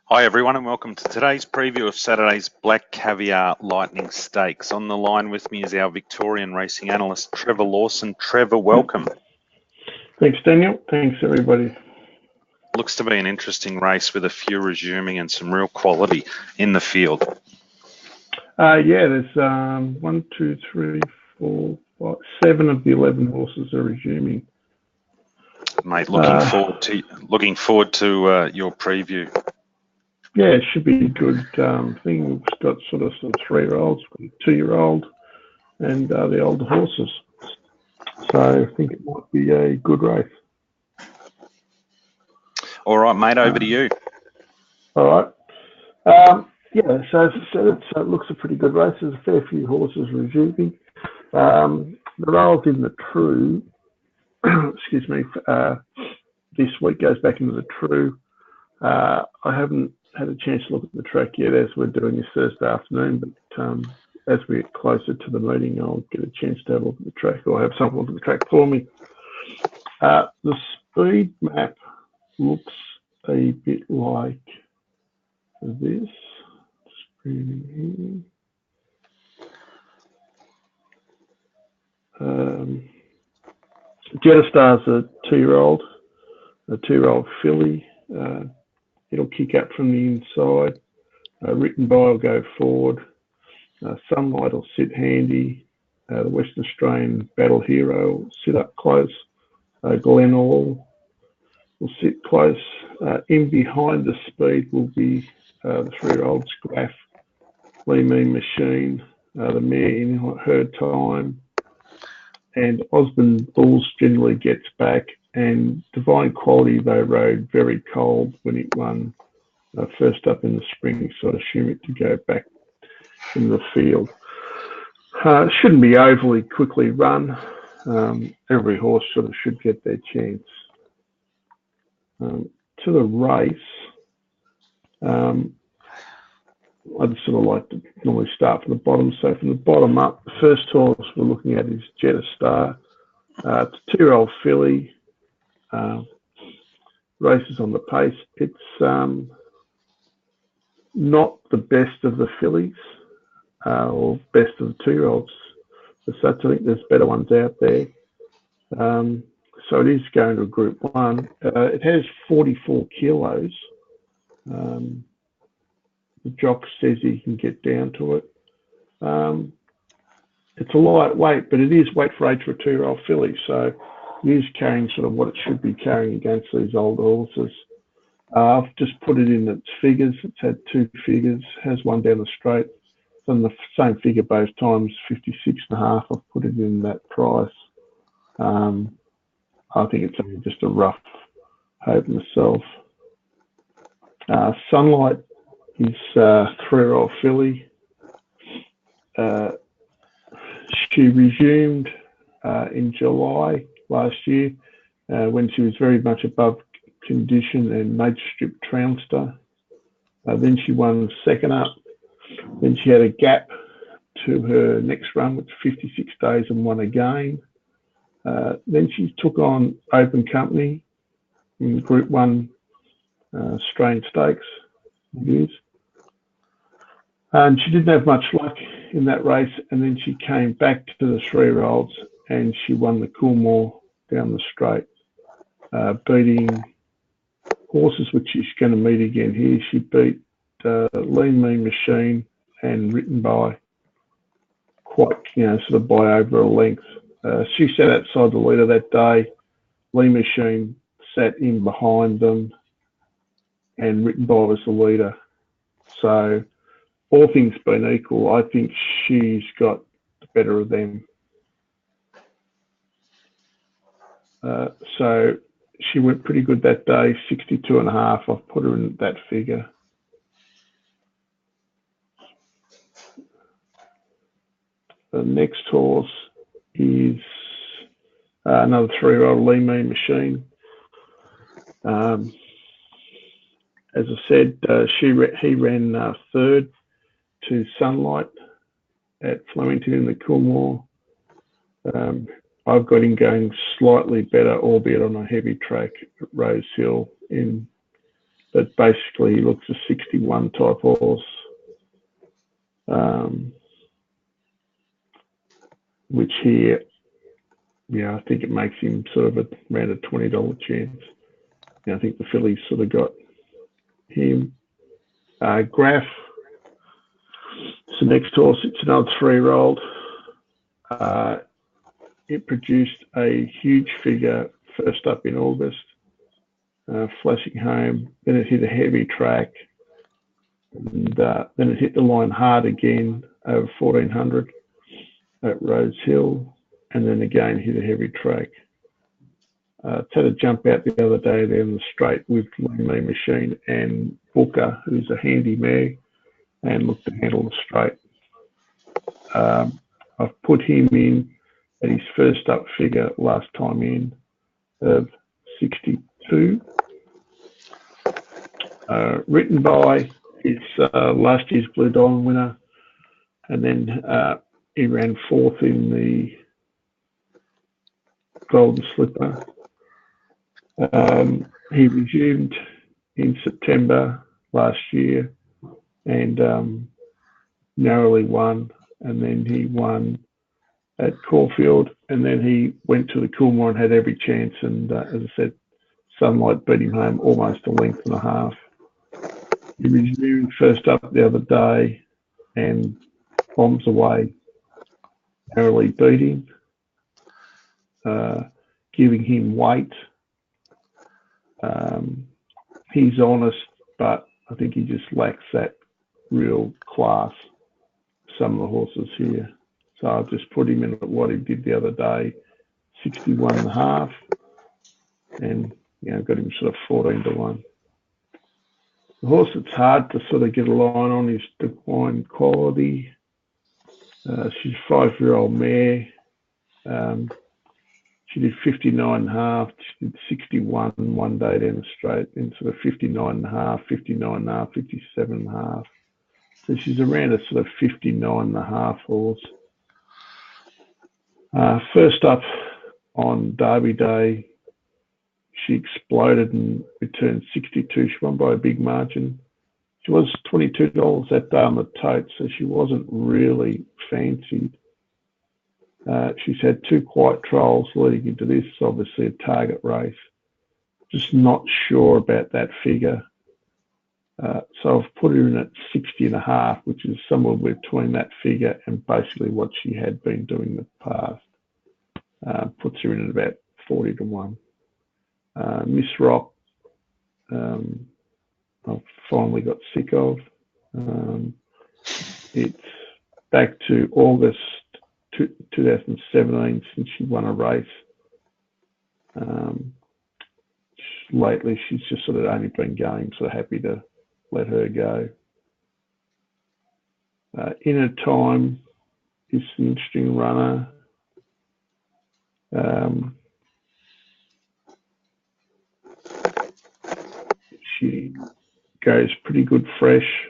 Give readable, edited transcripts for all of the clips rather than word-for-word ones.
Hi everyone and welcome to today's preview of Saturday's Black Caviar Lightning Stakes. On the line with me is our Victorian racing analyst Trevor Lawson. Trevor, welcome. Thanks, Daniel. Thanks, everybody. Looks to be an interesting race with a few resuming and some real quality in the field. There's 1, 2, 3, 4, 5, 7 of the 11 horses are resuming. Mate, looking forward to your preview. Yeah, it should be a good thing. We've got sort of some 3-year-olds, 2-year-old, and the older horses. So I think it might be a good race. All right, mate, over to you. All right. So as I said, it looks a pretty good race. There's a fair few horses resuming. The rails in the True, excuse me, this week goes back into the True. I haven't had a chance to look at the track yet as we're doing this Thursday afternoon, but as we get closer to the meeting, I'll get a chance to have a look at the track, or have someone look at the track for me. The speed map looks a bit like this. Jettastar's a 2-year-old filly. It'll kick up from the inside. Written by will go forward. Sunlight will sit handy. The Western Australian Battle Hero will sit up close. Glen All will sit close. In behind the speed will be the 3-year-old Scraff, Lee Mean Machine, the mare in her time, and Osborne Bulls generally gets back, and Divine Quality they rode very cold when it won first up in the spring, so I assume it to go back in the field. It shouldn't be overly quickly run. Every horse sort of should get their chance. To the race, I'd sort of like to normally start from the bottom. So from the bottom up, the first horse we're looking at is Jettastar. It's a 2-year-old filly. Races on the pace. It's not the best of the fillies or best of the 2-year-olds. So I think there's better ones out there. So it is going to Group 1. It has 44 kilos. The jock says he can get down to it. It's a lightweight, but it is weight for age for a 2-year-old filly. So it is carrying sort of what it should be carrying against these older horses. I've just put it in its figures. It's had 2 figures, has one down the straight. It's on the same figure both times, 56.5. I've put it in that price. I think it's only just a rough hope myself. Sunlight is a 3-year-old filly. She resumed in July last year when she was very much above condition and Nature Strip trounced her. Then she won second up. Then she had a gap to her next run, which was 56 days, and won again. Then she took on Open Company in Group 1 Australian Stakes. And she didn't have much luck in that race, and then she came back to the 3-year-olds and she won the Coolmore down the straight, beating horses which she's going to meet again here. She beat Lean Mean Machine and Written By quite, sort of by over a length. She sat outside the leader that day. Lean Machine sat in behind them, and Written By was the leader. So all things being equal, I think she's got the better of them. So she went pretty good that day, 62.5. I've put her in that figure. The next horse is another 3-year-old Lee Mean Machine. As I said, he ran third to Sunlight at Flemington in the Coolmore. I've got him going slightly better, albeit on a heavy track at Rose Hill in but basically he looks a 61 type horse, which here, I think it makes him sort of around a $20 chance. I think the fillies sort of got him. Graph, it's the next horse. It's another 3-year-old. It produced a huge figure first up in August, flashing home. Then it hit a heavy track, and then it hit the line hard again over 1400 at Rose Hill, and then again hit a heavy track. It's had a jump out the other day there in the straight with Lean Mean Machine and Booker, who's a handy mare, and looked to handle the straight. I've put him in at his first up figure last time in of 62. Written by his last year's Blue Diamond winner, and then he ran 4th in the Golden Slipper. He resumed in September last year and narrowly won, and then he won at Caulfield, and then he went to the Coolmore and had every chance, and as I said, Sunlight beat him home almost a length and a half. He resumed first up the other day and bombs away, narrowly beating, giving him weight. He's honest, but I think he just lacks that real class, some of the horses here. So I've just put him in at what he did the other day, 61.5, and got him sort of 14-1. The horse that's hard to sort of get a line on is Divine Quality. She's a 5-year-old mare. She did 59.5. She did 61 one day down the straight, then sort of 59.5, 59.5, 57.5. So she's around a sort of 59.5 horse. First up on Derby Day, she exploded and returned 62. She won by a big margin. She was $22 that day on the tote, so she wasn't really fancied. She's had 2 quiet trials leading into this, obviously a target race. Just not sure about that figure. So I've put her in at 60.5, which is somewhere between that figure and basically what she had been doing in the past. Puts her in at about 40-1. Miss Rock, I've finally got sick of. It's back to August 2017 since she won a race. Lately, she's just sort of only been going, so happy to let her go. Inner Time is an interesting runner. She goes pretty good fresh.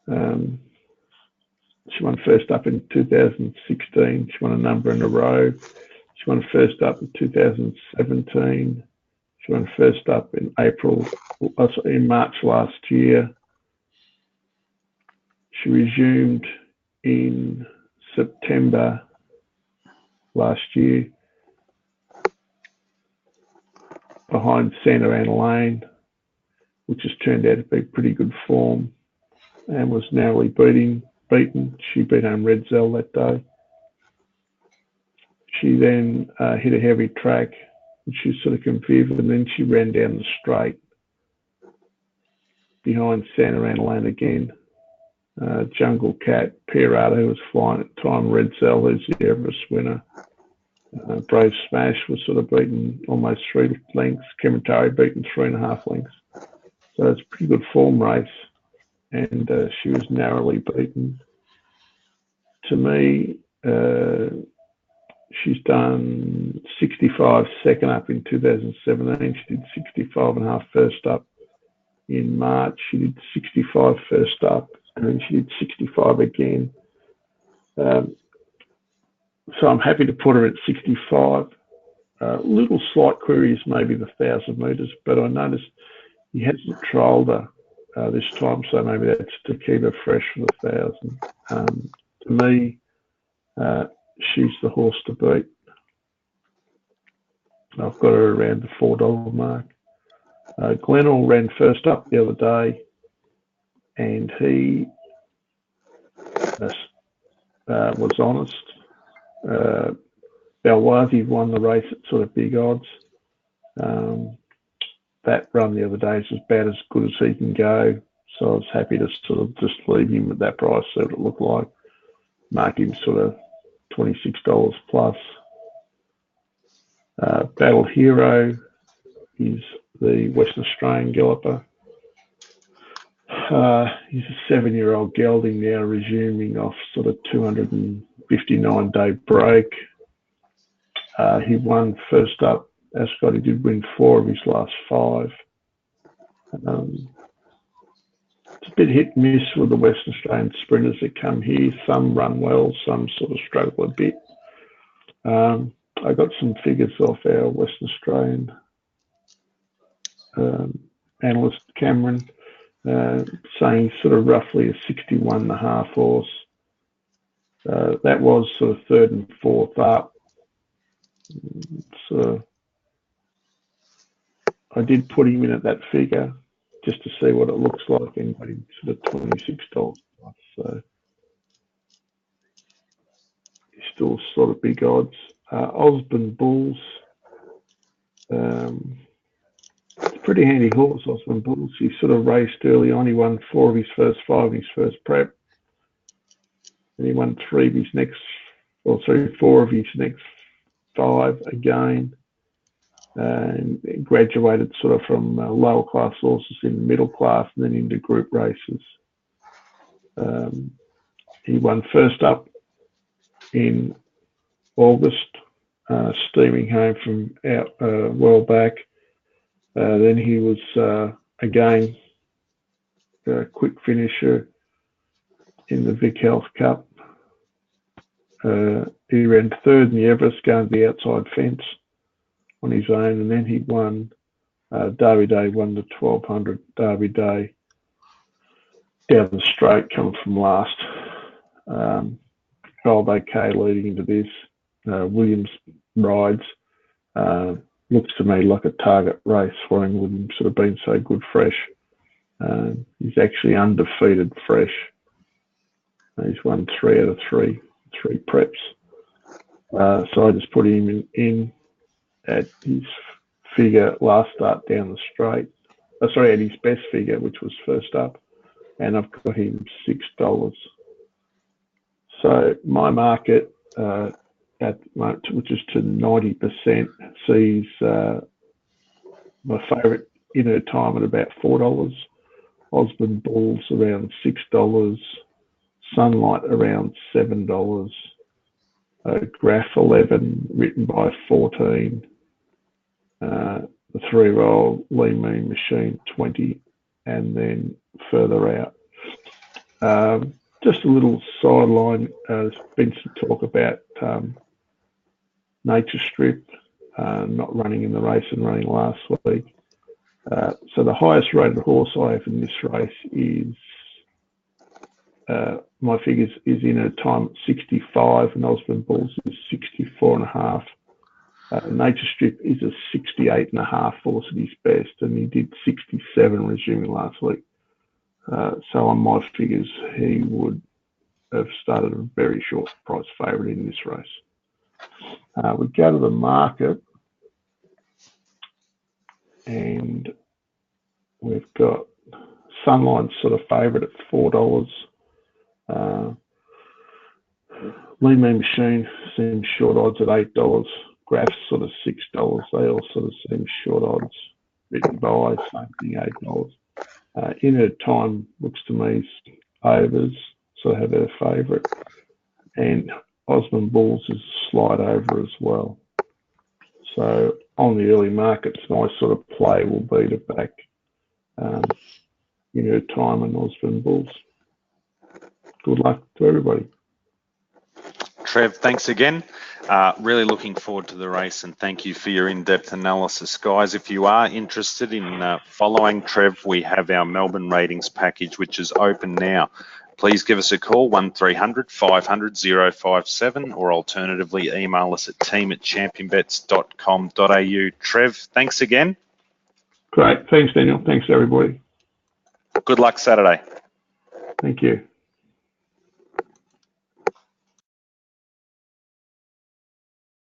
She won first up in 2016. She won a number in a row. She won first up in 2017. She won first up in March last year. She resumed in September last year behind Santa Ana Lane, which has turned out to be pretty good form and was narrowly beaten. She beat home Red Zell that day. She then hit a heavy track, which she was sort of confused, and then she ran down the straight behind Santa Ana Lane again. Jungle Cat, Pirata, who was flying at the time, Red Zell, who's the Everest winner. Brave Smash was sort of beaten almost 3 lengths. Kementari beaten 3.5 lengths. So it's a pretty good form race, and she was narrowly beaten. To me, she's done 65 second up in 2017. She did 65.5 first up in March. She did 65 first up, and then she did 65 again. So I'm happy to put her at 65. Little slight queries, maybe the 1,000 metres, but I noticed He hasn't trialled her this time, so maybe that's to keep her fresh for the 1,000. To me, she's the horse to beat. I've got her around the $4 mark. Glenall ran first up the other day, and he was honest. Balwazi won the race at sort of big odds. That run the other day is about as good as he can go, so I was happy to sort of just leave him at that price, see what it looked like. Mark him sort of $26 plus. Battle Hero is the Western Australian galloper. He's a 7-year-old gelding now, resuming off sort of 259-day break. He won first up. Ascot, he did win 4 of his last 5. It's a bit hit and miss with the Western Australian sprinters that come here. Some run well, some sort of struggle a bit. I got some figures off our Western Australian analyst, Cameron, saying sort of roughly a 61.5 horse. That was sort of 3rd and 4th up. So I did put him in at that figure just to see what it looks like, and got him sort of $26 plus. So he's still sort of big odds. Osborne Bulls. It's a pretty handy horse, Osborne Bulls. He sort of raced early on. He won 4 of his first 5 in his first prep. And he won 4 of his next 5 again. And graduated sort of from lower class horses in middle class and then into group races. He won first up in August, steaming home from out well back. Then he was again a quick finisher in the Vic Health Cup. He ran 3rd in the Everest, going to the outside fence on his own, and then he won Derby Day, won the 1200 Derby Day down the straight, coming from last. Rolled okay leading into this. Williams rides. Looks to me like a target race for him, with him sort of being so good fresh. He's actually undefeated fresh. He's won 3 out of 3 preps. So I just put him in at his figure last start down the straight. At his best figure, which was first up, and I've got him $6. So my market at the moment, which is to 90%, sees my favourite in her time at about $4. Osborne Bulls around $6. Sunlight around $7. Graph 11 written by 14. The 3-year-old Lean Mean Machine 20, and then further out. Just a little sideline. There's been some talk about Nature Strip not running in the race and running last week. So the highest rated horse I have in this race is, my figures is in a time at 65, and Osborne Bulls is 64.5. Nature Strip is a 68.5 horse at his best, and he did 67 resuming last week. So on my figures, he would have started a very short price favourite in this race. We go to the market, and we've got Sunline sort of favourite at $4. Lean Mean Machine seems short odds at $8. Graphs sort of $6. They all sort of seem short odds. Written by, same thing, $8. In her time, looks to me overs, so I have her favourite. And Osborne Bulls is a slide over as well. So on the early markets, my sort of play will be to back in her time and Osborne Bulls. Good luck to everybody. Trev, thanks again. Really looking forward to the race, and thank you for your in-depth analysis. Guys, if you are interested in following Trev, we have our Melbourne ratings package, which is open now. Please give us a call, 1300 500 057, or alternatively email us at team@championbets.com.au. Trev, thanks again. Great. Thanks, Daniel. Thanks, everybody. Good luck Saturday. Thank you.